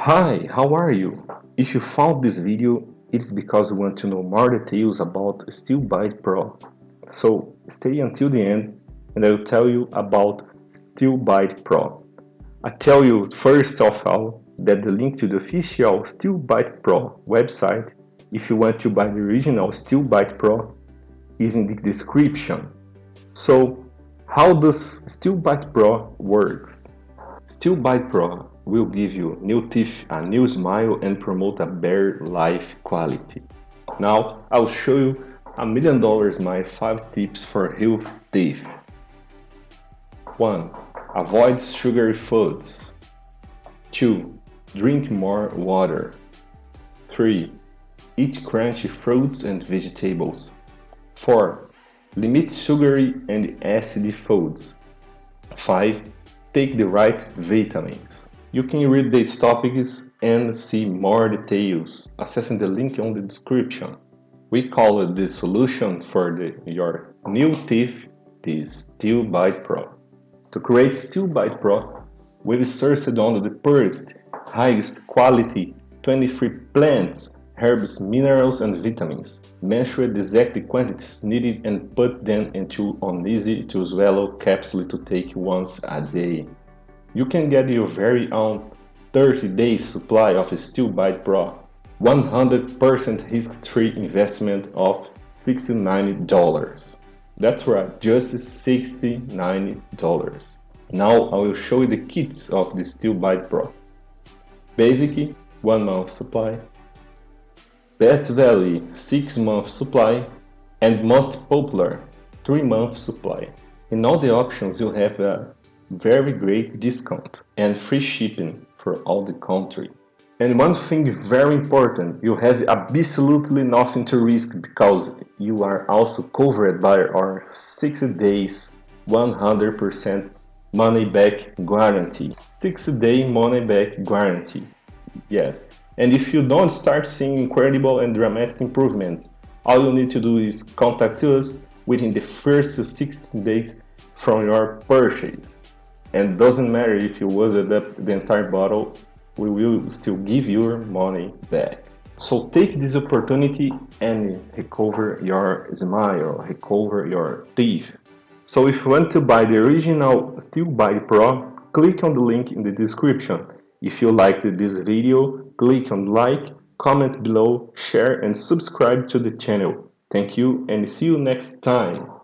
Hi, how are you? If you found this video, it's because you want to know more details about Steel Bite Pro. So stay until the end and I will tell you about Steel Bite Pro. I tell you first of all that the link to the official Steel Bite Pro website, if you want to buy the original Steel Bite Pro, is in the description. So how does Steel Bite Pro work? Steel Bite Pro will give you new teeth, a new smile, and promote a better life quality. Now, I'll show you $1,000,000 my 5 tips for healthy teeth. 1. Avoid sugary foods. 2. Drink more water. 3. Eat crunchy fruits and vegetables. 4. Limit sugary and acidy foods. 5. Take the right vitamins. You can read these topics and see more details accessing the link on the description. We call it the solution for your new teeth, the Steel Bite Pro. To create Steel Bite Pro, we've searched on the purest, highest quality 23 plants, herbs, minerals and vitamins, measured the exact quantities needed and put them into an easy to swallow capsule to take once a day. You can get your very own 30 days supply of Steel Bite Pro, 100% risk-free investment of $69. That's right, just $69. Now I will show you the kits of the Steel Bite Pro. Basic, 1 month supply. Best value, 6 months supply. And most popular, 3 months supply. In all the options you have a very great discount and free shipping for all the country. And one thing very important, you have absolutely nothing to risk because you are also covered by our 60 days 100% money back guarantee. 60-day money back guarantee. Yes. And if you don't start seeing incredible and dramatic improvements, all you need to do is contact us within the first 16 days from your purchase. And doesn't matter if you used up the entire bottle, we will still give your money back. So take this opportunity and recover your smile, recover your teeth. So if you want to buy the original Steel Bite Pro, click on the link in the description. If you liked this video, click on like, comment below, share and subscribe to the channel. Thank you and see you next time.